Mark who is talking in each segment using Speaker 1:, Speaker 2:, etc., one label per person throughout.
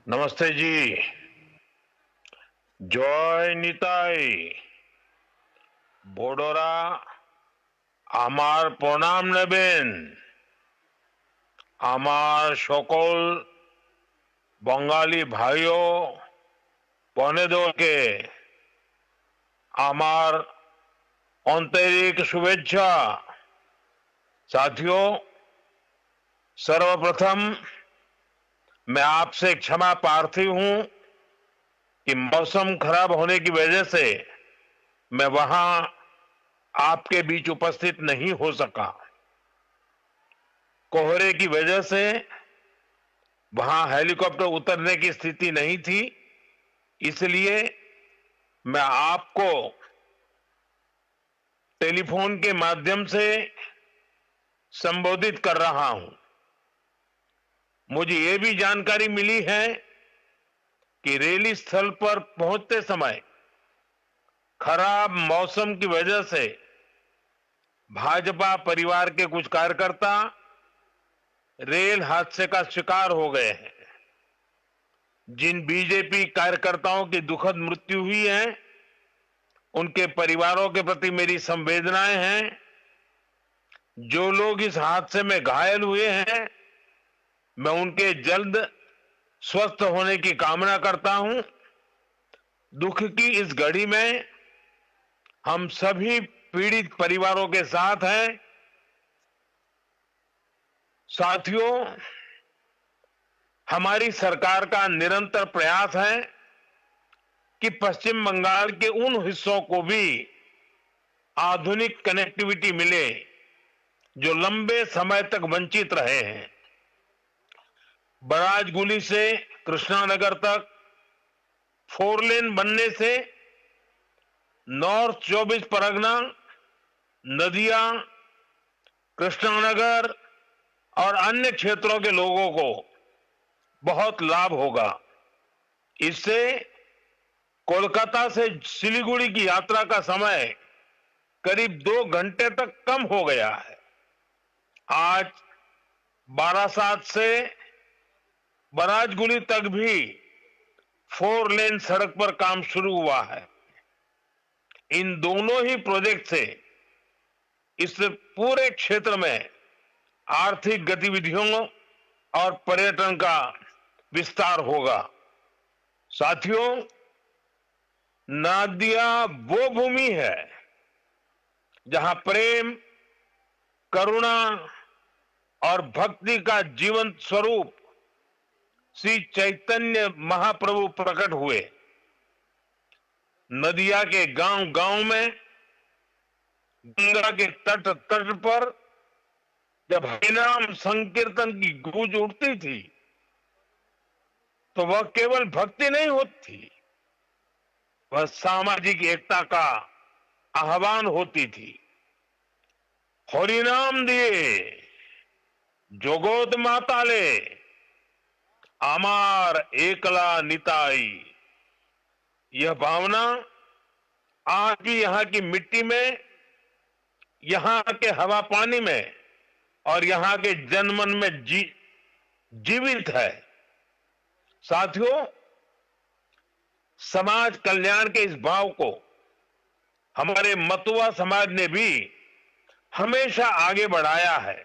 Speaker 1: नमस्ते जी। জয় নিতাই। বড়রা আমার প্রণাম নেবেন। আমার সকল বঙ্গালী ভাই ও বোনেদেরকে আমার आंतरिक शुभेच्छा। साथियों, सर्वप्रथम मैं आपसे क्षमा प्रार्थी हूं कि मौसम खराब होने की वजह से मैं वहां आपके बीच उपस्थित नहीं हो सका। कोहरे की वजह से वहां हेलीकॉप्टर उतरने की स्थिति नहीं थी, इसलिए मैं आपको टेलीफोन के माध्यम से संबोधित कर रहा हूं। मुझे यह भी जानकारी मिली है कि रैली स्थल पर पहुंचते समय खराब मौसम की वजह से भाजपा परिवार के कुछ कार्यकर्ता रेल हादसे का शिकार हो गए हैं। जिन बीजेपी कार्यकर्ताओं की दुखद मृत्यु हुई है, उनके परिवारों के प्रति मेरी संवेदनाएं हैं। जो लोग इस हादसे में घायल हुए हैं, मैं उनके जल्द स्वस्थ होने की कामना करता हूं। दुख की इस घड़ी में हम सभी पीड़ित परिवारों के साथ हैं। साथियों, हमारी सरकार का निरंतर प्रयास है कि पश्चिम बंगाल के उन हिस्सों को भी आधुनिक कनेक्टिविटी मिले जो लंबे समय तक वंचित रहे हैं। बराजगुली से कृष्णानगर तक 4 लेन बनने से नॉर्थ 24 परगना, नदिया, कृष्णानगर और अन्य क्षेत्रों के लोगों को बहुत लाभ होगा। इससे कोलकाता से सिलीगुड़ी की यात्रा का समय करीब 2 घंटे तक कम हो गया है। आज बारासात से बराजगुली तक भी 4 लेन सड़क पर काम शुरू हुआ है। इन दोनों ही प्रोजेक्ट से इस पूरे क्षेत्र में आर्थिक गतिविधियों और पर्यटन का विस्तार होगा। साथियों, नादिया वो भूमि है जहां प्रेम, करुणा और भक्ति का जीवंत स्वरूप श्री चैतन्य महाप्रभु प्रकट हुए। नदिया के गांव-गांव में, गंगा के तट तट पर जब हरिनाम संकीर्तन की गूंज उठती थी, तो वह केवल भक्ति नहीं होती, वह सामाजिक एकता का आह्वान होती थी। हरिनाम दिए जोगोद माताले, आमार एकला निताई। यह भावना आज भी यहां की मिट्टी में, यहां के हवा पानी में और यहां के जनमन में जीवित है। साथियों, समाज कल्याण के इस भाव को हमारे मतुआ समाज ने भी हमेशा आगे बढ़ाया है।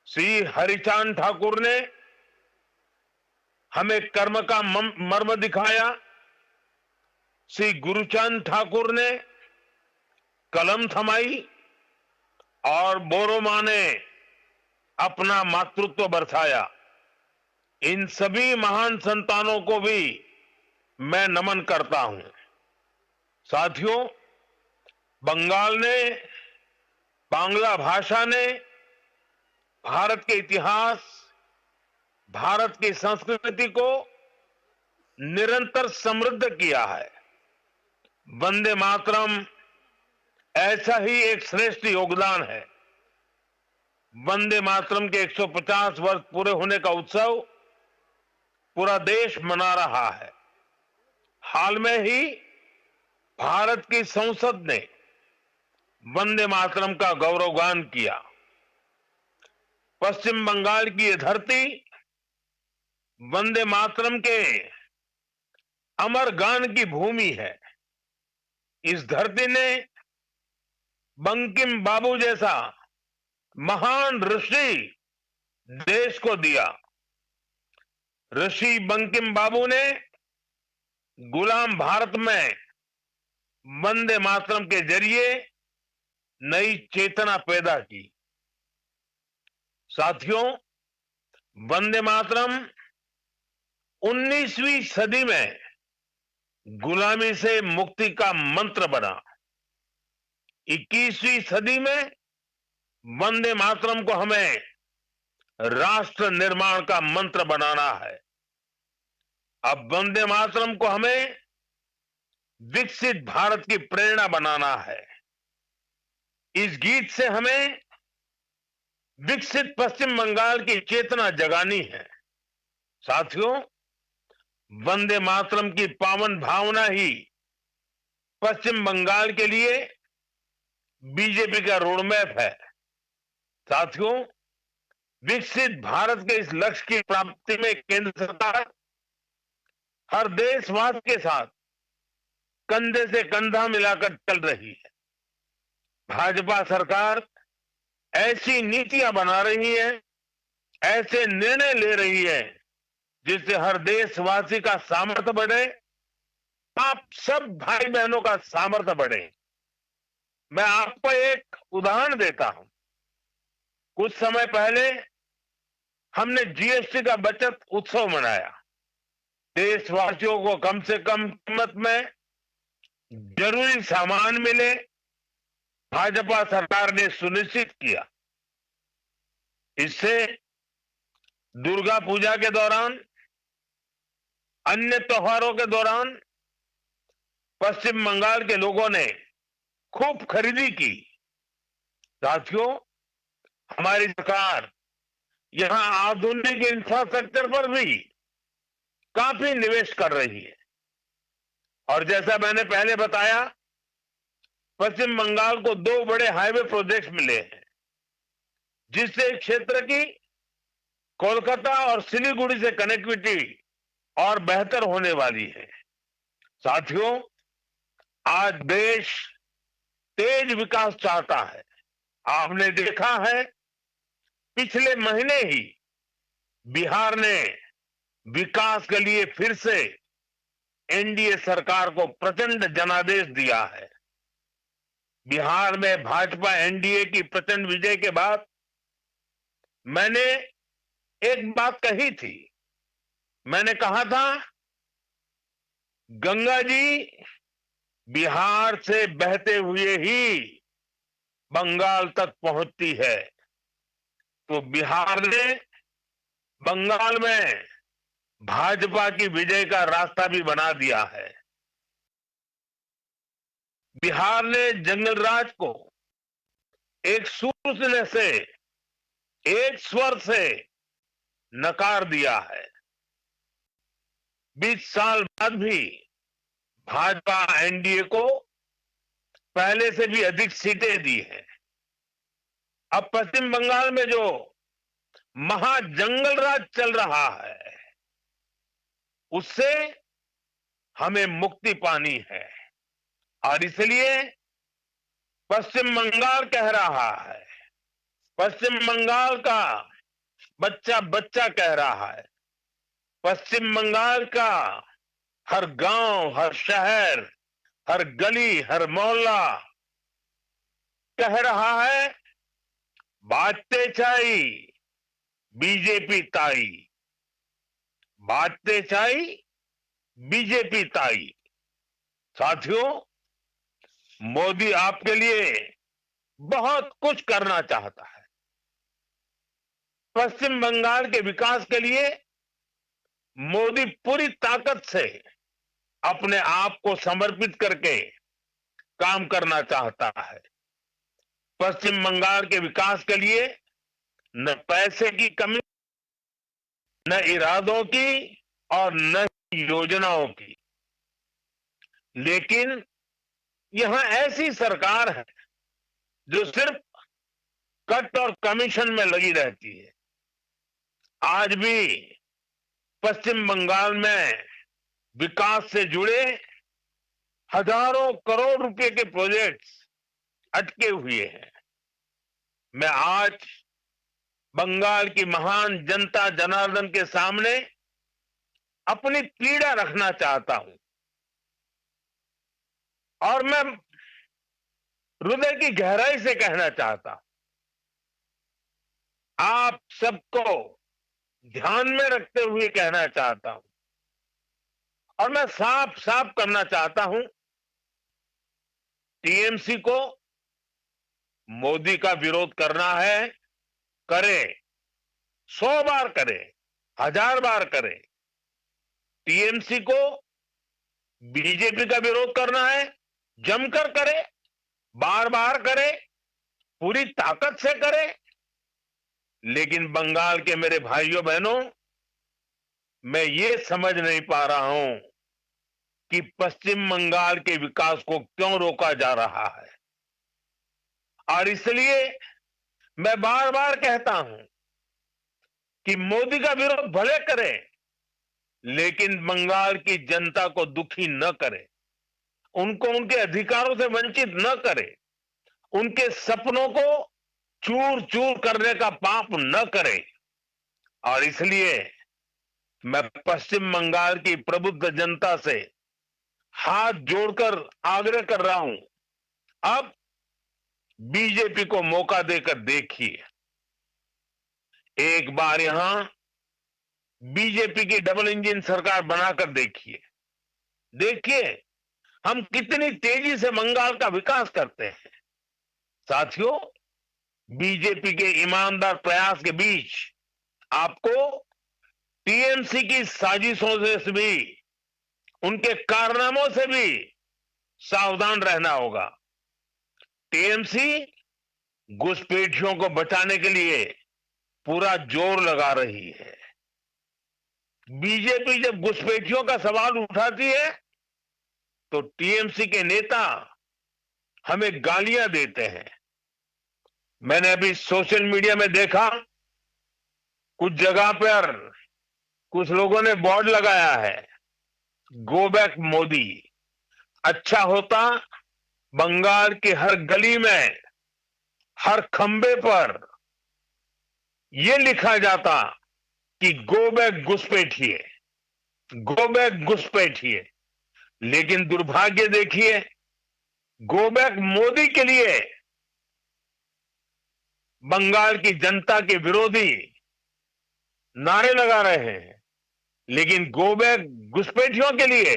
Speaker 1: श्री हरिचांद ठाकुर ने हमें कर्म का मर्म दिखाया। श्री गुरुचांद ठाकुर ने कलम थमाई और बोरोमा ने अपना मातृत्व बरसाया। इन सभी महान संतानों को भी मैं नमन करता हूं। साथियों, बंगाल ने, बांग्ला भाषा ने भारत के इतिहास, भारत की संस्कृति को निरंतर समृद्ध किया है। वंदे मातरम ऐसा ही एक श्रेष्ठ योगदान है। वंदे मातरम के 150 वर्ष पूरे होने का उत्सव पूरा देश मना रहा है। हाल में ही भारत की संसद ने वंदे मातरम का गौरवगान किया। पश्चिम बंगाल की यह धरती वंदे मातरम के अमर गान की भूमि है। इस धरती ने बंकिम बाबू जैसा महान ऋषि देश को दिया। ऋषि बंकिम बाबू ने गुलाम भारत में वंदे मातरम के जरिए नई चेतना पैदा की। साथियों, वंदे मातरम 19वीं सदी में गुलामी से मुक्ति का मंत्र बना। 21वीं सदी में वंदे मातरम को हमें राष्ट्र निर्माण का मंत्र बनाना है। अब वंदे मातरम को हमें विकसित भारत की प्रेरणा बनाना है। इस गीत से हमें विकसित पश्चिम बंगाल की चेतना जगानी है। साथियों, वंदे मातरम की पावन भावना ही पश्चिम बंगाल के लिए बीजेपी का रोडमैप है। साथियों, विकसित भारत के इस लक्ष्य की प्राप्ति में केंद्र सरकार हर देशवासी के साथ कंधे से कंधा मिलाकर चल रही है। भाजपा सरकार ऐसी नीतियां बना रही है, ऐसे निर्णय ले रही है जिससे हर देशवासी का सामर्थ्य बढ़े, आप सब भाई बहनों का सामर्थ्य बढ़े। मैं आपको एक उदाहरण देता हूं। कुछ समय पहले हमने जीएसटी का बचत उत्सव मनाया। देशवासियों को कम से कम कीमत में जरूरी सामान मिले, भाजपा सरकार ने सुनिश्चित किया। इससे दुर्गा पूजा के दौरान, अन्य त्योहारों के दौरान पश्चिम बंगाल के लोगों ने खूब खरीदी की। साथियों, हमारी सरकार यहां आधुनिक इंफ्रास्ट्रक्चर पर भी काफी निवेश कर रही है। और जैसा मैंने पहले बताया, पश्चिम बंगाल को 2 बड़े हाईवे प्रोजेक्ट्स मिले हैं, जिससे क्षेत्र की कोलकाता और सिलीगुड़ी से कनेक्टिविटी और बेहतर होने वाली है। साथियों, आज देश तेज विकास चाहता है। आपने देखा है, पिछले महीने ही बिहार ने विकास के लिए फिर से एनडीए सरकार को प्रचंड जनादेश दिया है। बिहार में भाजपा एनडीए की प्रचंड विजय के बाद मैंने एक बात कही थी। मैंने कहा था, गंगा जी बिहार से बहते हुए ही बंगाल तक पहुंचती है। तो बिहार ने बंगाल में भाजपा की विजय का रास्ता भी बना दिया है। बिहार ने जंगल राज को एक सूत्र से, एक स्वर से नकार दिया है। 20 साल बाद भी भाजपा एनडीए को पहले से भी अधिक सीटें दी हैं। अब पश्चिम बंगाल में जो महाजंगल राज चल रहा है, उससे हमें मुक्ति पानी है। और इसलिए पश्चिम बंगाल कह रहा है, पश्चिम बंगाल का बच्चा बच्चा कह रहा है, पश्चिम बंगाल का हर गांव, हर शहर, हर गली, हर मोहल्ला कह रहा है, बातें चाई बीजेपी ताई, बातें चाई बीजेपी ताई। साथियों, मोदी आपके लिए बहुत कुछ करना चाहता है। पश्चिम बंगाल के विकास के लिए मोदी पूरी ताकत से अपने आप को समर्पित करके काम करना चाहता है। पश्चिम बंगाल के विकास के लिए न पैसे की कमी, न इरादों की और न योजनाओं की, लेकिन यहां ऐसी सरकार है जो सिर्फ कट और कमीशन में लगी रहती है। आज भी पश्चिम बंगाल में विकास से जुड़े हजारों करोड़ रुपए के प्रोजेक्ट्स अटके हुए हैं। मैं आज बंगाल की महान जनता जनार्दन के सामने अपनी पीड़ा रखना चाहता हूं और मैं हृदय की गहराई से कहना चाहता हूं, आप सबको ध्यान में रखते हुए कहना चाहता हूं और मैं साफ साफ करना चाहता हूं, टीएमसी को मोदी का विरोध करना है, करे, 100 बार करे, 1000 बार करे। टीएमसी को बीजेपी का विरोध करना है, जमकर करे, बार बार करे, पूरी ताकत से करे। लेकिन बंगाल के मेरे भाइयों बहनों, मैं ये समझ नहीं पा रहा हूं कि पश्चिम बंगाल के विकास को क्यों रोका जा रहा है। और इसलिए मैं बार बार कहता हूं कि मोदी का विरोध भले करे, लेकिन बंगाल की जनता को दुखी न करे, उनको उनके अधिकारों से वंचित न करे, उनके सपनों को चूर चूर करने का पाप न करे। और इसलिए मैं पश्चिम बंगाल की प्रबुद्ध जनता से हाथ जोड़कर आग्रह कर रहा हूं, अब बीजेपी को मौका देकर देखिए, एक बार यहां बीजेपी की डबल इंजन सरकार बनाकर देखिए। देखिए हम कितनी तेजी से बंगाल का विकास करते हैं। साथियों, बीजेपी के ईमानदार प्रयास के बीच आपको टीएमसी की साजिशों से भी, उनके कारनामों से भी सावधान रहना होगा। टीएमसी घुसपैठियों को बचाने के लिए पूरा जोर लगा रही है। बीजेपी जब घुसपैठियों का सवाल उठाती है तो टीएमसी के नेता हमें गालियां देते हैं। मैंने अभी सोशल मीडिया में देखा, कुछ जगह पर कुछ लोगों ने बोर्ड लगाया है, गो बैक मोदी। अच्छा होता बंगाल की हर गली में, हर खंबे पर यह लिखा जाता कि गो बैक घुसपैठिए, गो बैक घुसपैठिए। लेकिन दुर्भाग्य देखिए, गो बैक मोदी के लिए बंगाल की जनता के विरोधी नारे लगा रहे हैं, लेकिन गो बैक घुसपैठियों के लिए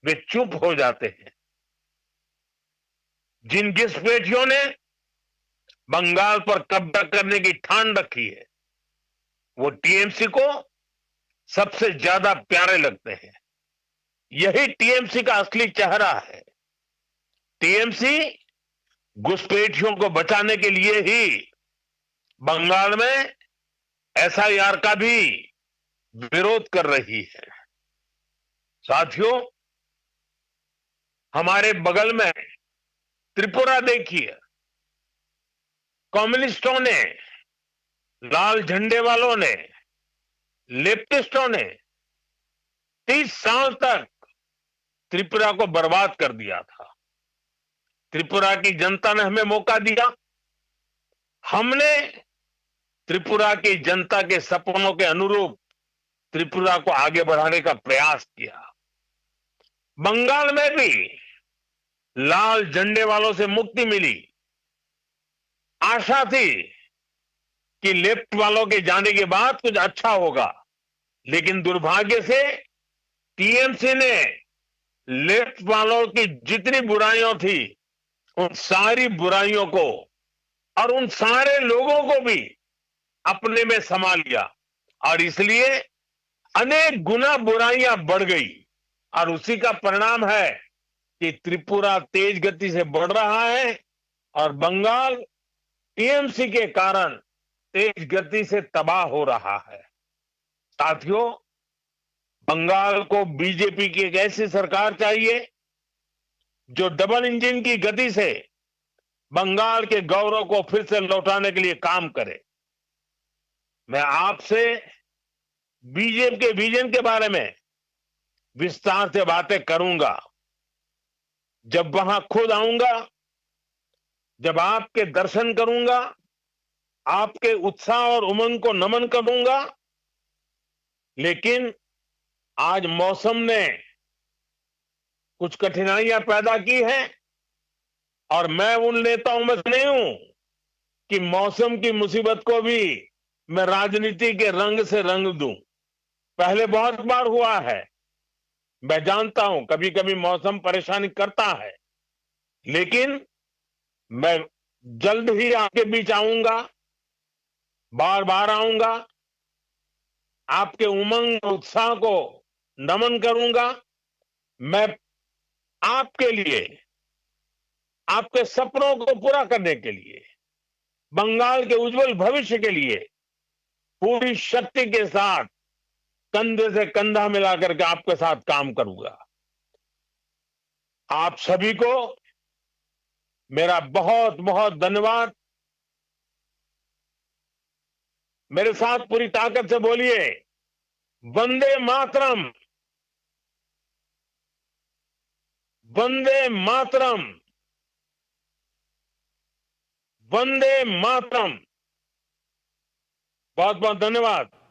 Speaker 1: वे चुप हो जाते हैं। जिन घुसपैठियों ने बंगाल पर कब्जा करने की ठान रखी है, वो टीएमसी को सबसे ज्यादा प्यारे लगते हैं। यही टीएमसी का असली चेहरा है। टीएमसी घुसपैठियों को बचाने के लिए ही बंगाल में एसआईआर का भी विरोध कर रही है। साथियों, हमारे बगल में त्रिपुरा देखिए, कम्युनिस्टों ने, लाल झंडे वालों ने, लेफ्टिस्टों ने 30 साल तक त्रिपुरा को बर्बाद कर दिया था। त्रिपुरा की जनता ने हमें मौका दिया, हमने त्रिपुरा की जनता के सपनों के अनुरूप त्रिपुरा को आगे बढ़ाने का प्रयास किया। बंगाल में भी लाल झंडे वालों से मुक्ति मिली। आशा थी कि लेफ्ट वालों के जाने के बाद कुछ अच्छा होगा, लेकिन दुर्भाग्य से टीएमसी ने लेफ्ट वालों की जितनी बुराइयां थी, उन सारी बुराइयों को और उन सारे लोगों को भी अपने में समा लिया और इसलिए अनेक गुना बुराइयां बढ़ गई। और उसी का परिणाम है कि त्रिपुरा तेज गति से बढ़ रहा है और बंगाल टीएमसी के कारण तेज गति से तबाह हो रहा है। साथियों, बंगाल को बीजेपी की एक ऐसी सरकार चाहिए जो डबल इंजन की गति से बंगाल के गौरव को फिर से लौटाने के लिए काम करे। मैं आपसे बीजेपी के विजन के बारे में विस्तार से बातें करूंगा। जब वहां खुद आऊंगा, जब आपके दर्शन करूंगा, आपके उत्साह और उमंग को नमन करूंगा। लेकिन आज मौसम ने कुछ कठिनाइयां पैदा की हैं और मैं उन नेताओं में से नहीं हूं कि मौसम की मुसीबत को भी मैं राजनीति के रंग से रंग दूं। पहले बहुत बार हुआ है, मैं जानता हूं, कभी कभी मौसम परेशानी करता है, लेकिन मैं जल्द ही आपके बीच आऊंगा, बार बार आऊंगा, आपके उमंग उत्साह को नमन करूंगा। मैं आपके लिए, आपके सपनों को पूरा करने के लिए, बंगाल के उज्जवल भविष्य के लिए पूरी शक्ति के साथ कंधे से कंधा मिलाकर के आपके साथ काम करूंगा। आप सभी को मेरा बहुत बहुत धन्यवाद। मेरे साथ पूरी ताकत से बोलिए, वंदे मातरम, वंदे मातरम, वंदे मातरम। बहुत बहुत धन्यवाद।